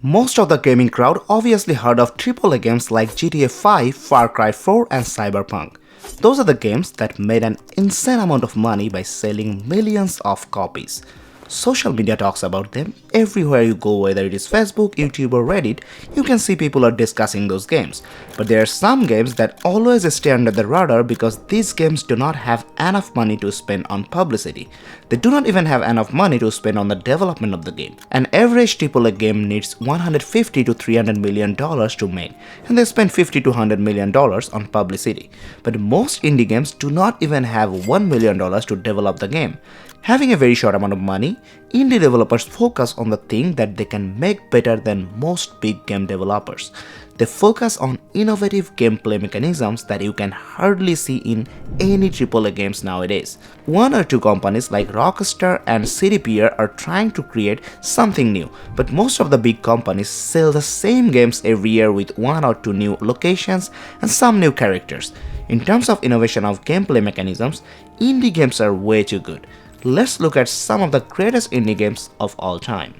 Most of the gaming crowd obviously heard of AAA games like GTA 5, Far Cry 4 and Cyberpunk. Those are the games that made an insane amount of money by selling millions of copies. Social media talks about them. Everywhere you go, whether it is Facebook, YouTube or Reddit, you can see people are discussing those games. But there are some games that always stay under the radar because these games do not have enough money to spend on publicity. They do not even have enough money to spend on the development of the game. An average AAA game needs $150 to $300 million to make, and they spend $50 to $100 million on publicity. But most indie games do not even have $1 million to develop the game. Having a very short amount of money, indie developers focus on the thing that they can make better than most big game developers. They focus on innovative gameplay mechanisms that you can hardly see in any AAA games nowadays. One or two companies like Rockstar and CDPR are trying to create something new, but most of the big companies sell the same games every year with one or two new locations and some new characters. In terms of innovation of gameplay mechanisms, indie games are way too good. Let's look at some of the greatest indie games of all time.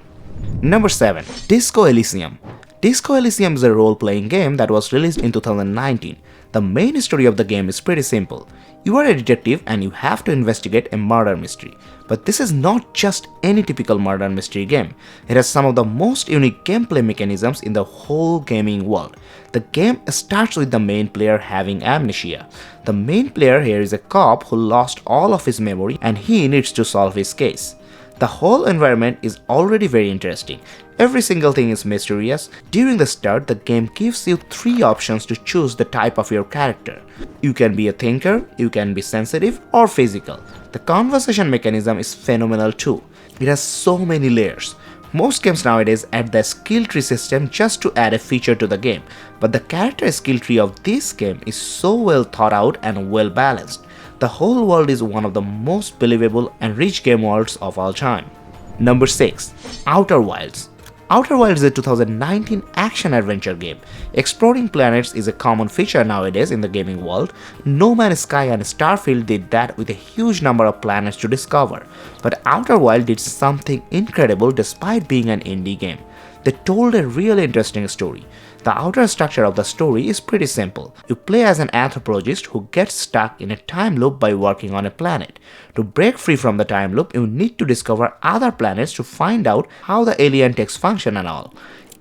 Number 7. Disco Elysium. Disco Elysium is a role-playing game that was released in 2019. The main story of the game is pretty simple. You are a detective and you have to investigate a murder mystery. But this is not just any typical murder mystery game. It has some of the most unique gameplay mechanisms in the whole gaming world. The game starts with the main player having amnesia. The main player here is a cop who lost all of his memory and he needs to solve his case. The whole environment is already very interesting. Every single thing is mysterious. During the start, the game gives you 3 options to choose the type of your character. You can be a thinker, you can be sensitive or physical. The conversation mechanism is phenomenal too. It has so many layers. Most games nowadays add the skill tree system just to add a feature to the game, but the character skill tree of this game is so well thought out and well balanced. The whole world is one of the most believable and rich game worlds of all time. Number 6. Outer Wilds. Outer Wilds is a 2019 action-adventure game. Exploring planets is a common feature nowadays in the gaming world. No Man's Sky and Starfield did that with a huge number of planets to discover. But Outer Wilds did something incredible despite being an indie game. They told a really interesting story. The outer structure of the story is pretty simple. You play as an anthropologist who gets stuck in a time loop by working on a planet. To break free from the time loop, you need to discover other planets to find out how the alien techs function and all.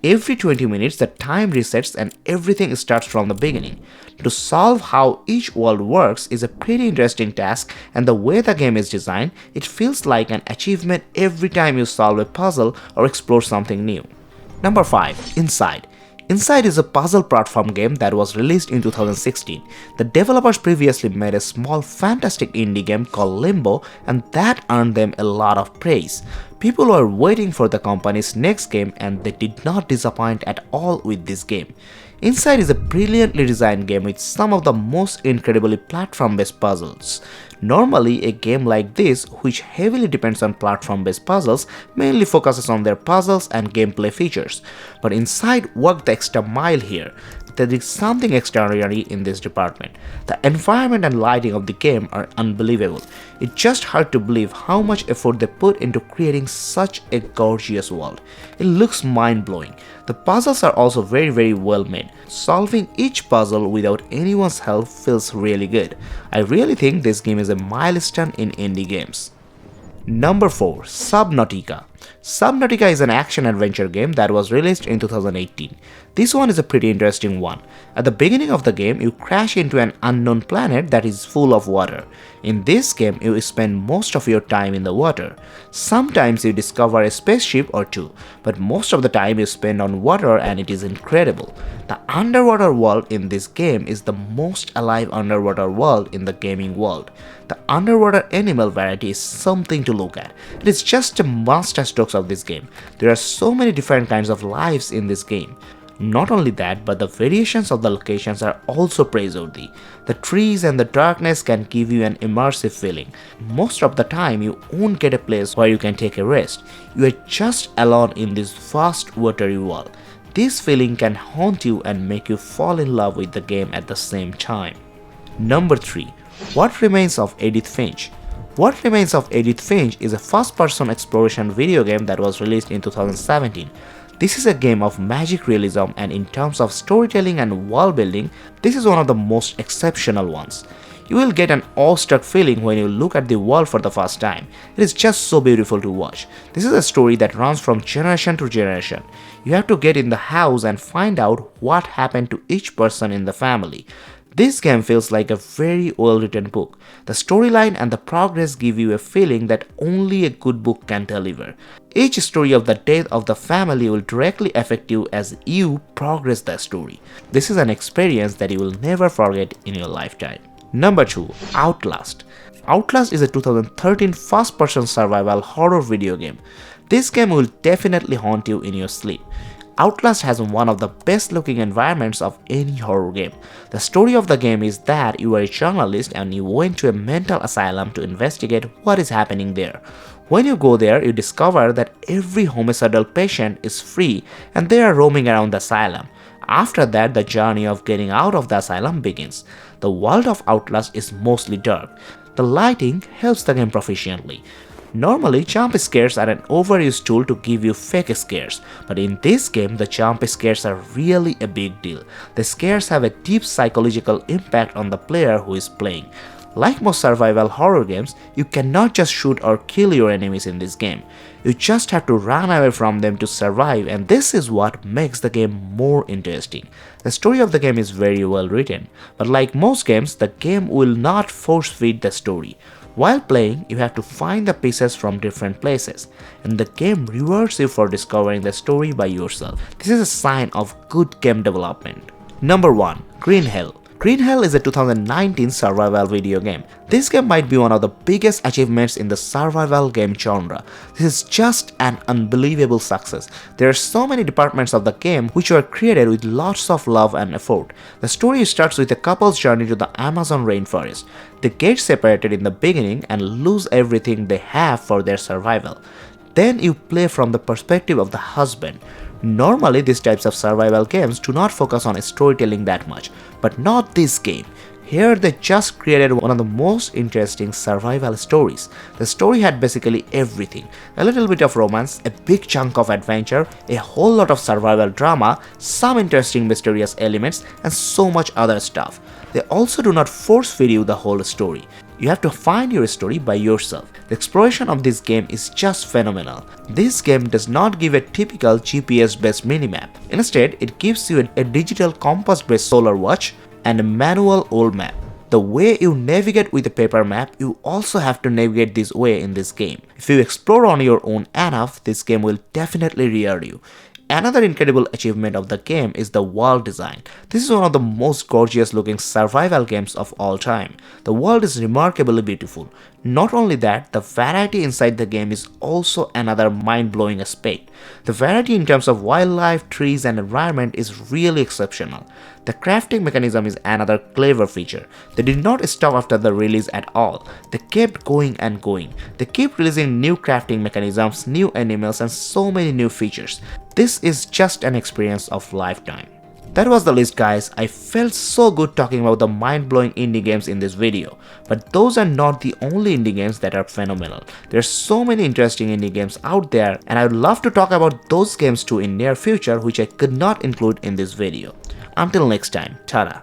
Every 20 minutes the time resets and everything starts from the beginning. To solve how each world works is a pretty interesting task, and the way the game is designed, it feels like an achievement every time you solve a puzzle or explore something new. Number 5. Inside. Inside is a puzzle platform game that was released in 2016. The developers previously made a small fantastic indie game called Limbo, and that earned them a lot of praise. People were waiting for the company's next game and they did not disappoint at all with this game. Inside is a brilliantly designed game with some of the most incredibly platform-based puzzles. Normally, a game like this, which heavily depends on platform-based puzzles, mainly focuses on their puzzles and gameplay features. But Inside worked the extra mile here. There is something extraordinary in this department. The environment and lighting of the game are unbelievable. It's just hard to believe how much effort they put into creating such a gorgeous world. It looks mind-blowing. The puzzles are also very well made. Solving each puzzle without anyone's help feels really good. I really think this game is a milestone in indie games. Number 4. Subnautica. Subnautica is an action-adventure game that was released in 2018. This one is a pretty interesting one. At the beginning of the game, you crash into an unknown planet that is full of water. In this game, you spend most of your time in the water. Sometimes you discover a spaceship or two, but most of the time you spend on water and it is incredible. The underwater world in this game is the most alive underwater world in the gaming world. The underwater animal variety is something to look at. It is just a masterstroke of this game. There are so many different kinds of lives in this game. Not only that, but the variations of the locations are also praiseworthy. The trees and the darkness can give you an immersive feeling. Most of the time you won't get a place where you can take a rest. You are just alone in this vast watery world. This feeling can haunt you and make you fall in love with the game at the same time. Number 3. What Remains of Edith Finch. What Remains of Edith Finch is a first-person exploration video game that was released in 2017. This is a game of magic realism, and in terms of storytelling and world building, this is one of the most exceptional ones. You will get an awestruck feeling when you look at the world for the first time. It is just so beautiful to watch. This is a story that runs from generation to generation. You have to get in the house and find out what happened to each person in the family. This game feels like a very well written book. The storyline and the progress give you a feeling that only a good book can deliver. Each story of the death of the family will directly affect you as you progress the story. This is an experience that you will never forget in your lifetime. Number 2. Outlast. Outlast is a 2013 first-person survival horror video game. This game will definitely haunt you in your sleep. Outlast has one of the best looking environments of any horror game. The story of the game is that you are a journalist and you went to a mental asylum to investigate what is happening there. When you go there, you discover that every homicidal patient is free and they are roaming around the asylum. After that, the journey of getting out of the asylum begins. The world of Outlast is mostly dark. The lighting helps the game proficiently. Normally, jump scares are an overused tool to give you fake scares, but in this game, the jump scares are really a big deal. The scares have a deep psychological impact on the player who is playing. Like most survival horror games, you cannot just shoot or kill your enemies in this game. You just have to run away from them to survive, and this is what makes the game more interesting. The story of the game is very well written, but like most games, the game will not force-feed the story. While playing, you have to find the pieces from different places, and the game rewards you for discovering the story by yourself. This is a sign of good game development. Number 1. Green Hell. Green Hell is a 2019 survival video game. This game might be one of the biggest achievements in the survival game genre. This is just an unbelievable success. There are so many departments of the game which were created with lots of love and effort. The story starts with a couple's journey to the Amazon rainforest. They get separated in the beginning and lose everything they have for their survival. Then you play from the perspective of the husband. Normally, these types of survival games do not focus on storytelling that much, but not this game. Here they just created one of the most interesting survival stories. The story had basically everything: a little bit of romance, a big chunk of adventure, a whole lot of survival drama, some interesting mysterious elements, and so much other stuff. They also do not force feed you the whole story. You have to find your story by yourself. The exploration of this game is just phenomenal. This game does not give a typical GPS-based minimap. Instead, it gives you a digital compass-based solar watch and a manual old map. The way you navigate with a paper map, you also have to navigate this way in this game. If you explore on your own enough, this game will definitely reward you. Another incredible achievement of the game is the world design. This is one of the most gorgeous looking survival games of all time. The world is remarkably beautiful. Not only that, the variety inside the game is also another mind-blowing aspect. The variety in terms of wildlife, trees and environment is really exceptional. The crafting mechanism is another clever feature. They did not stop after the release at all. They kept going and going. They keep releasing new crafting mechanisms, new animals and so many new features. This is just an experience of lifetime. That was the list, guys. I felt so good talking about the mind-blowing indie games in this video. But those are not the only indie games that are phenomenal. There's so many interesting indie games out there, and I would love to talk about those games too in near future, which I could not include in this video. Until next time, ta-da.